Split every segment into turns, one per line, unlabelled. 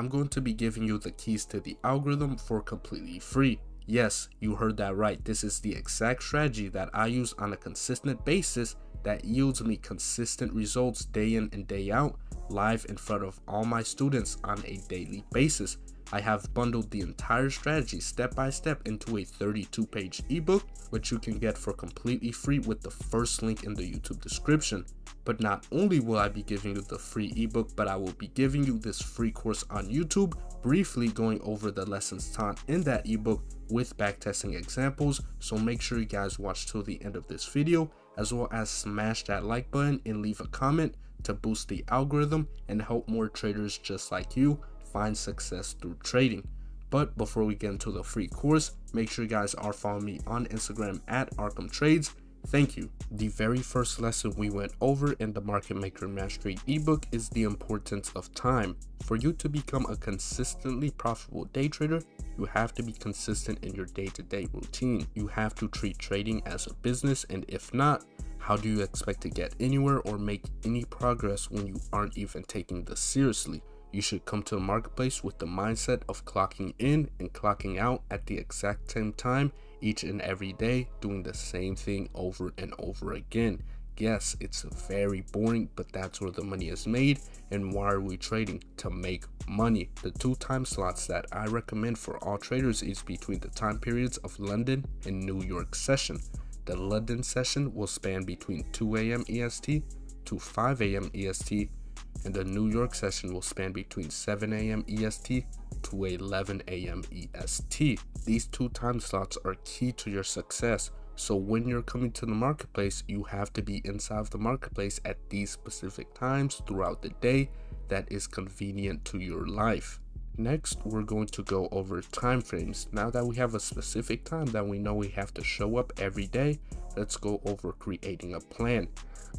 I'm going to be giving you the keys to the algorithm for completely free. Yes, you heard that right. This is the exact strategy that I use on a consistent basis that yields me consistent results day in and day out, live in front of all my students on a daily basis. I have bundled the entire strategy step by step into a 32-page ebook, which you can get for completely free with the first link in the YouTube description. But not only will I be giving you the free ebook, but I will be giving you this free course on YouTube, briefly going over the lessons taught in that ebook with backtesting examples. So make sure you guys watch till the end of this video, as well as smash that like button and leave a comment to boost the algorithm and help more traders just like you find success through trading. But before we get into the free course, make sure you guys are following me on Instagram at Arkham Trades. Thank you. The very first lesson we went over in the Market Maker Mastery ebook is the importance of time. For you to become a consistently profitable day trader, you have to be consistent in your day-to-day routine. You have to treat trading as a business, and if not, how do you expect to get anywhere or make any progress when you aren't even taking this seriously? You should come to the marketplace with the mindset of clocking in and clocking out at the exact same time each and every day, doing the same thing over and over again. Yes, it's very boring, but that's where the money is made. And why are we trading? To make money. The 2 time slots that I recommend for all traders is between the time periods of London and New York session. The London session will span between 2 a.m. EST to 5 a.m. EST, and the New York session will span between 7 a.m. EST to 11 a.m. EST. These 2 time slots are key to your success. So when you're coming to the marketplace, you have to be inside of the marketplace at these specific times throughout the day that is convenient to your life. Next, we're going to go over time frames. Now that we have a specific time that we know we have to show up every day, let's go over creating a plan.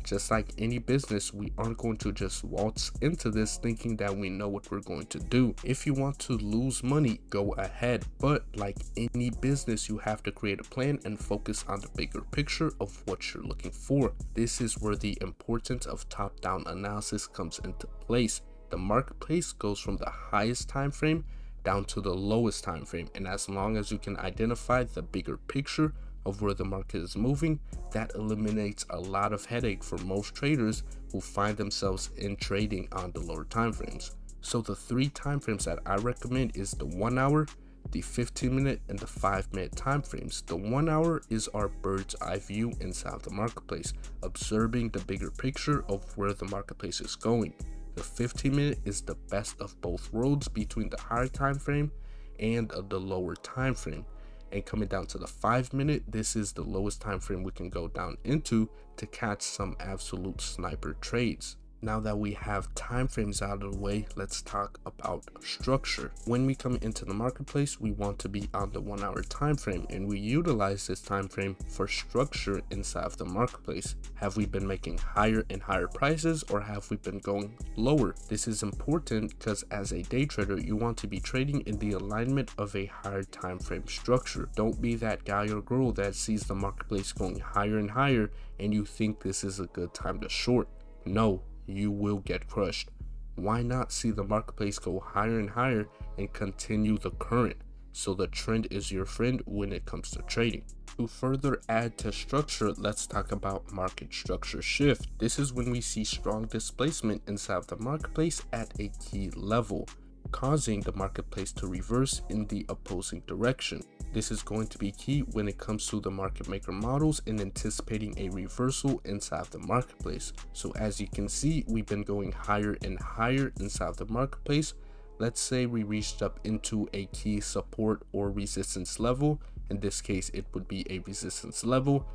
Just like any business, we aren't going to just waltz into this thinking that we know what we're going to do. If you want to lose money, go ahead. But like any business, you have to create a plan and focus on the bigger picture of what you're looking for. This is where the importance of top-down analysis comes into place. The marketplace goes from the highest time frame down to the lowest time frame, and as long as you can identify the bigger picture of where the market is moving, that eliminates a lot of headache for most traders who find themselves in trading on the lower time frames. So the 3 time frames that I recommend is the 1 hour, the 15-minute, and the 5-minute time frames. The 1 hour is our bird's eye view inside the marketplace, observing the bigger picture of where the marketplace is going. The 15-minute is the best of both worlds between the higher time frame and the lower time frame. And coming down to the 5-minute, this is the lowest time frame we can go down into to catch some absolute sniper trades. Now that we have time frames out of the way, let's talk about structure. When we come into the marketplace, we want to be on the 1 hour time frame, and we utilize this time frame for structure inside of the marketplace. Have we been making higher and higher prices, or have we been going lower? This is important because as a day trader, you want to be trading in the alignment of a higher time frame structure. Don't be that guy or girl that sees the marketplace going higher and higher and you think this is a good time to short. No, you will get crushed. Why not see the marketplace go higher and higher and continue the current, so the trend is your friend when it comes to trading? To further add to structure, let's talk about market structure shift. This is when we see strong displacement inside of the marketplace at a key level, causing the marketplace to reverse in the opposing direction. This is going to be key when it comes to the market maker models and anticipating a reversal inside of the marketplace. So as you can see, we've been going higher and higher inside of the marketplace. Let's say we reached up into a key support or resistance level. In this case, it would be a resistance level.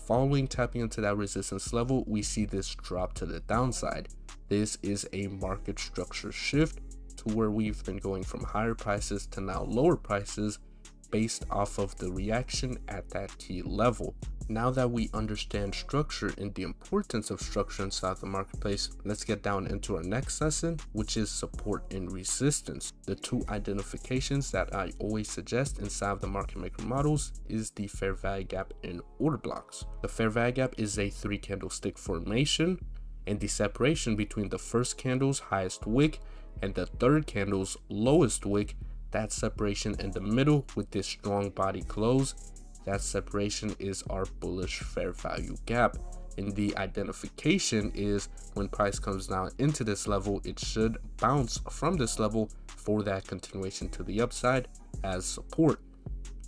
Following tapping into that resistance level, we see this drop to the downside. This is a market structure shift to where we've been going from higher prices to now lower prices based off of the reaction at that key level. Now that we understand structure and the importance of structure inside the marketplace, let's get down into our next lesson, which is support and resistance. The 2 identifications that I always suggest inside of the market maker models is the fair value gap and order blocks. The fair value gap is a 3 candlestick formation, and the separation between the first candle's highest wick and the third candle's lowest wick, that separation in the middle with this strong body close, that separation is our bullish fair value gap. And the identification is when price comes down into this level, it should bounce from this level for that continuation to the upside as support.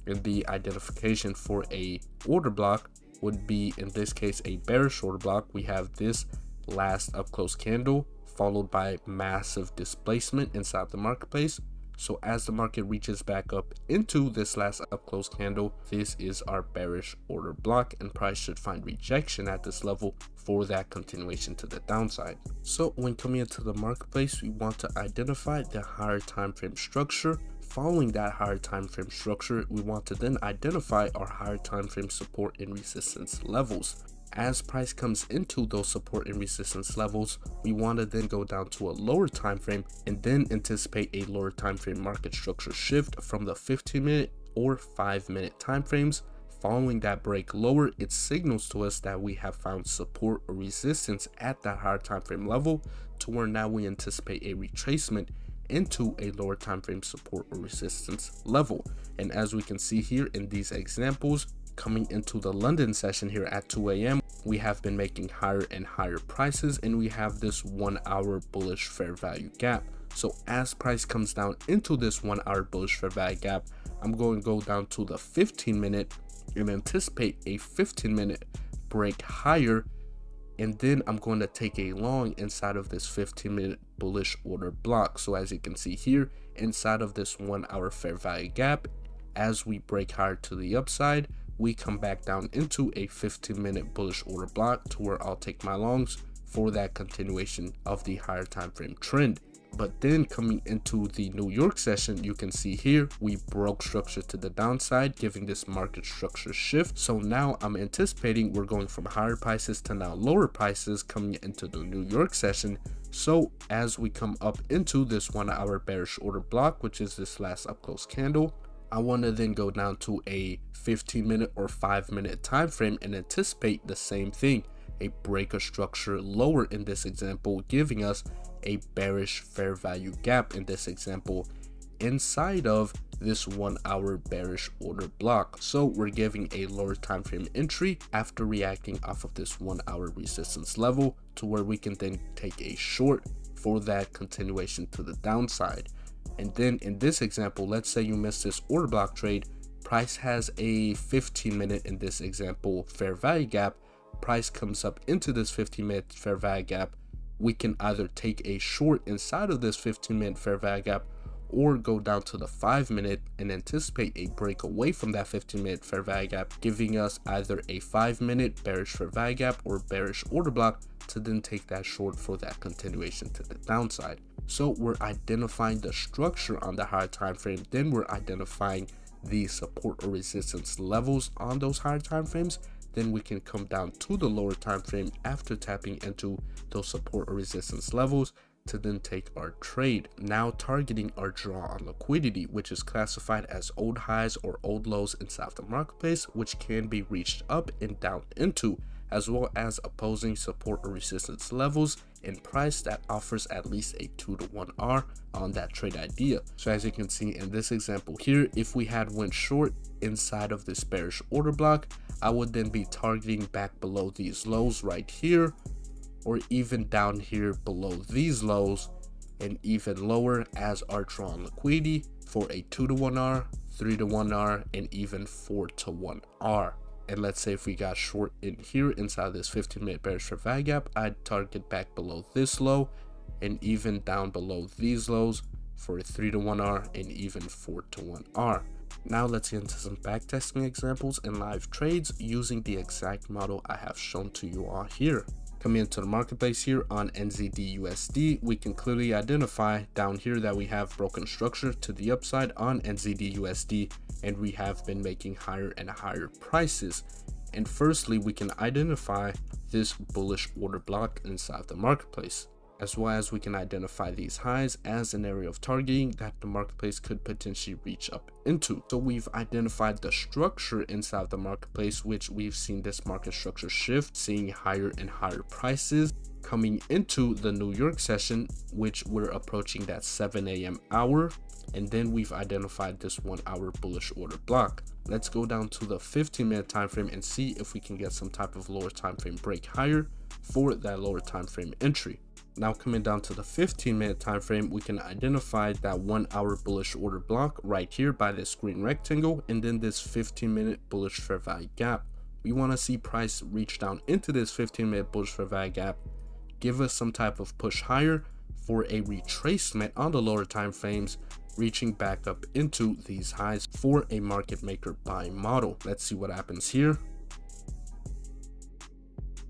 And the identification for a order block would be, in this case, a bearish order block. We have this last up close candle followed by massive displacement inside the marketplace. So as the market reaches back up into this last up close candle, this is our bearish order block, and price should find rejection at this level for that continuation to the downside. So when coming into the marketplace, we want to identify the higher time frame structure. Following that higher time frame structure, we want to then identify our higher time frame support and resistance levels. As price comes into those support and resistance levels, we want to then go down to a lower time frame and then anticipate a lower time frame market structure shift from the 15-minute or 5-minute time frames. Following that break lower, it signals to us that we have found support or resistance at that higher time frame level, to where now we anticipate a retracement into a lower time frame support or resistance level. And as we can see here in these examples, coming into the London session here at 2 a.m., we have been making higher and higher prices, and we have this 1 hour bullish fair value gap. So as price comes down into this 1 hour bullish fair value gap, I'm going to go down to the 15-minute and anticipate a 15-minute break higher, and then I'm going to take a long inside of this 15-minute bullish order block. So as you can see here, inside of this 1 hour fair value gap, as we break higher to the upside, we come back down into a 15-minute bullish order block, to where I'll take my longs for that continuation of the higher time frame trend. But then coming into the New York session, you can see here we broke structure to the downside, giving this market structure shift. So now I'm anticipating we're going from higher prices to now lower prices coming into the New York session. So as we come up into this 1 hour bearish order block, which is this last up close candle, I want to then go down to a 15-minute or 5-minute time frame and anticipate the same thing, a breaker structure lower in this example, giving us a bearish fair value gap in this example inside of this 1 hour bearish order block. So we're giving a lower time frame entry after reacting off of this 1 hour resistance level, to where we can then take a short for that continuation to the downside. And then in this example, let's say you missed this order block trade, price has a 15-minute in this example fair value gap, price comes up into this 15-minute fair value gap, we can either take a short inside of this 15-minute fair value gap, or go down to the 5-minute and anticipate a break away from that 15-minute fair value gap, giving us either a 5-minute bearish fair value gap or bearish order block, to then take that short for that continuation to the downside. So we're identifying the structure on the higher time frame, then we're identifying the support or resistance levels on those higher time frames, then we can come down to the lower time frame after tapping into those support or resistance levels to then take our trade, now targeting our draw on liquidity, which is classified as old highs or old lows inside the marketplace, which can be reached up and down into, as well as opposing support or resistance levels in price that offers at least a 2-to-1 R on that trade idea. So as you can see in this example here, if we had went short inside of this bearish order block, I would then be targeting back below these lows right here, or even down here below these lows, and even lower as our draw on liquidity for a 2-to-1 R, 3-to-1 R, and even 4-to-1 R. And let's say if we got short in here inside this 15-minute bearish fair value gap, I'd target back below this low and even down below these lows for a 3-to-1 R and even 4-to-1 R. Now let's get into some backtesting examples and live trades using the exact model I have shown to you all here. Coming into the marketplace here on NZD/USD, we can clearly identify down here that we have broken structure to the upside on NZD/USD, and we have been making higher and higher prices. And firstly, we can identify this bullish order block inside the marketplace, as well as we can identify these highs as an area of targeting that the marketplace could potentially reach up into. So we've identified the structure inside the marketplace, which we've seen this market structure shift, seeing higher and higher prices. Coming into the New York session, which we're approaching that 7 a.m. hour, and then we've identified this 1 hour bullish order block. Let's go down to the 15-minute time frame and see if we can get some type of lower time frame break higher for that lower time frame entry. Now coming down to the 15-minute time frame, we can identify that 1 hour bullish order block right here by this green rectangle, and then this 15-minute bullish fair value gap. We want to see price reach down into this 15-minute bullish fair value gap, give us some type of push higher for a retracement on the lower time frames, reaching back up into these highs for a market maker buying model. Let's see what happens here.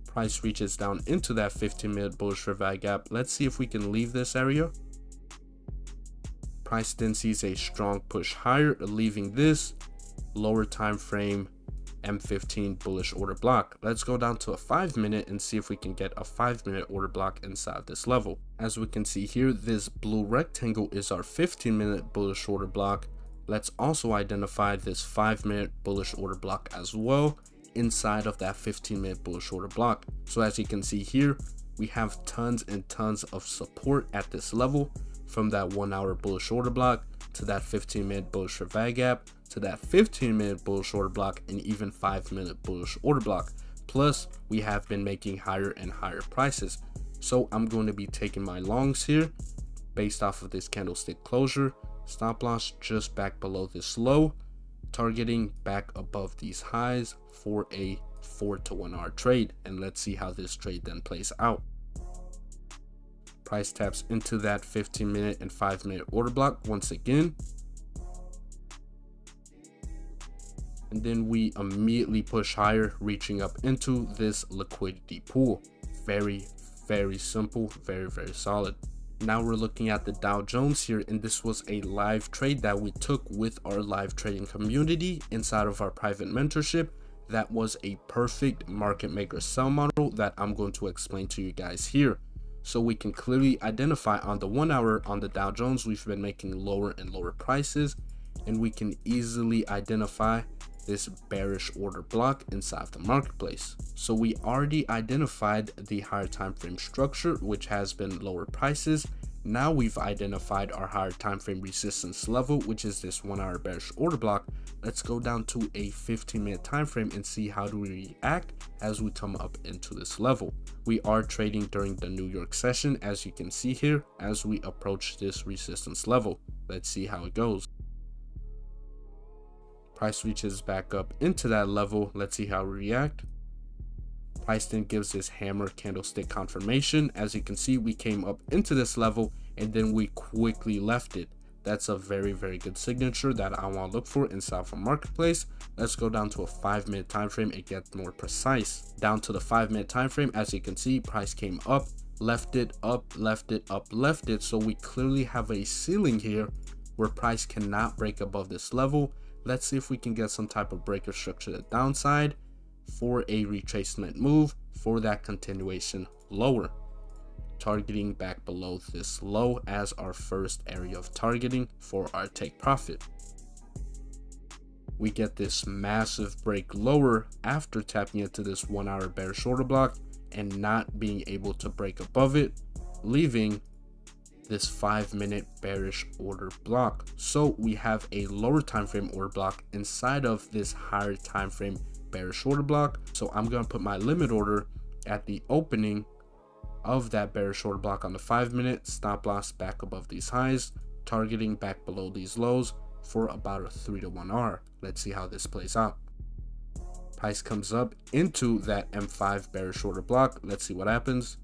Price reaches down into that 15-minute bullish fair value gap. Let's see if we can leave this area. Price then sees a strong push higher, leaving this lower time frame M15 bullish order block. Let's go down to a 5-minute and see if we can get a 5-minute order block inside this level. As we can see here, this blue rectangle is our 15-minute bullish order block. Let's also identify this 5-minute bullish order block as well inside of that 15-minute bullish order block. So as you can see here, we have tons and tons of support at this level, from that 1 hour bullish order block to that 15-minute bullish fair value gap to that 15-minute bullish order block and even 5-minute bullish order block. Plus we have been making higher and higher prices. So I'm going to be taking my longs here based off of this candlestick closure. Stop loss just back below this low, targeting back above these highs for a 4 to 1 hour trade. And let's see how this trade then plays out. Price taps into that 15-minute and 5-minute order block once again, and then we immediately push higher, reaching up into this liquidity pool. Very simple, very solid. Now we're looking at the Dow Jones here, and this was a live trade that we took with our live trading community inside of our private mentorship. That was a perfect market maker sell model that I'm going to explain to you guys here. So we can clearly identify on the 1 hour on the Dow Jones, we've been making lower and lower prices, and we can easily identify this bearish order block inside the marketplace. So we already identified the higher time frame structure, which has been lower prices. Now we've identified our higher time frame resistance level, which is this 1 hour bearish order block. Let's go down to a 15-minute time frame and see how do we react as we come up into this level. We are trading during the New York session, as you can see here, as we approach this resistance level. Let's see how it goes. Price reaches back up into that level. Let's see how we react. Price then gives this hammer candlestick confirmation. As you can see, we came up into this level and then we quickly left it. That's a very good signature that I want to look for inside of a marketplace. Let's go down to a 5-minute time frame and get more precise. Down to the 5-minute time frame, as you can see, price came up, left it, up, left it, up, left it. So we clearly have a ceiling here where price cannot break above this level. Let's see if we can get some type of breaker structure to the downside for a retracement move for that continuation lower, targeting back below this low as our first area of targeting for our take profit. We get this massive break lower after tapping into this 1 hour bearish order block and not being able to break above it, leaving this 5-minute bearish order block. So we have a lower time frame order block inside of this higher time frame bearish order block. So I'm going to put my limit order at the opening of that bearish order block on the 5-minute, stop loss back above these highs, targeting back below these lows for about a 3 to 1 hour. Let's see how this plays out. Price comes up into that M5 bearish order block. Let's see what happens.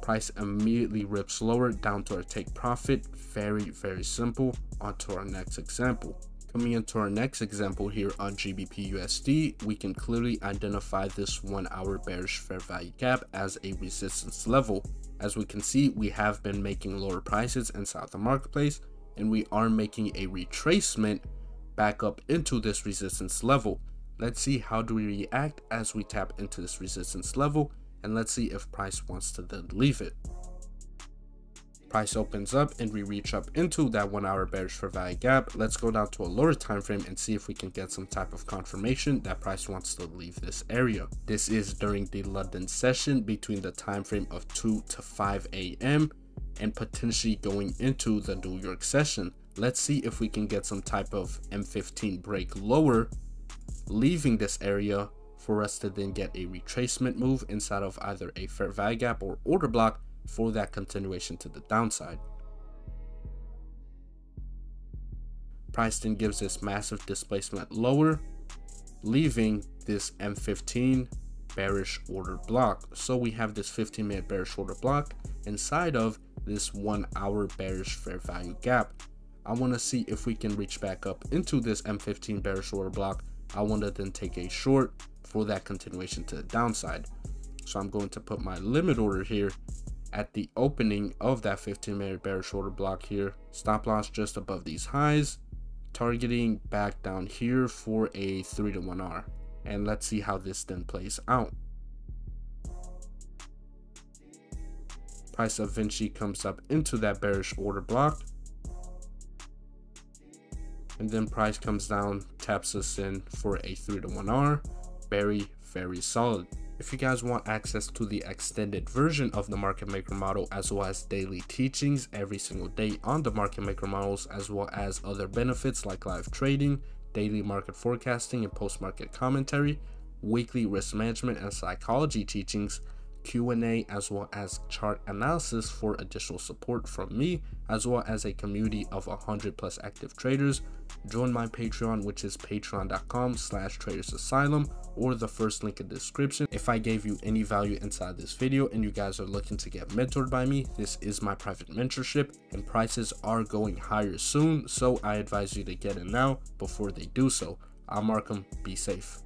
Price immediately rips lower down to our take profit. Very simple. On to our next example. Coming into our next example here on GBP USD, we can clearly identify this 1 hour bearish fair value gap as a resistance level. As we can see, we have been making lower prices inside the marketplace, and we are making a retracement back up into this resistance level. Let's see how do we react as we tap into this resistance level, and let's see if price wants to then leave it. Price opens up and we reach up into that 1 hour bearish fair value gap. Let's go down to a lower time frame and see if we can get some type of confirmation that price wants to leave this area. This is during the London session between the time frame of 2 to 5 a.m. and potentially going into the New York session. Let's see if we can get some type of M15 break lower, leaving this area for us to then get a retracement move inside of either a fair value gap or order block for that continuation to the downside. Price then gives this massive displacement lower, leaving this M15 bearish order block. So we have this 15-minute bearish order block inside of this 1 hour bearish fair value gap. I want to see if we can reach back up into this M15 bearish order block. I want to then take a short for that continuation to the downside. So I'm going to put my limit order here at the opening of that 15-minute bearish order block here. Stop loss just above these highs, targeting back down here for a 3 to 1 R. And let's see how this then plays out. Price eventually comes up into that bearish order block, and then price comes down, taps us in for a 3 to 1 R. Very solid. If you guys want access to the extended version of the market maker model, as well as daily teachings every single day on the market maker models, as well as other benefits like live trading, daily market forecasting and post-market commentary, weekly risk management and psychology teachings, Q&A, as well as chart analysis for additional support from me, as well as a community of 100+ active traders, join my Patreon, which is patreon.com/tradersasylum, or the first link in the description. If I gave you any value inside this video and you guys are looking to get mentored by me, this is my private mentorship, and prices are going higher soon, so I advise you to get in now before they do so. I'm Markham. Be safe.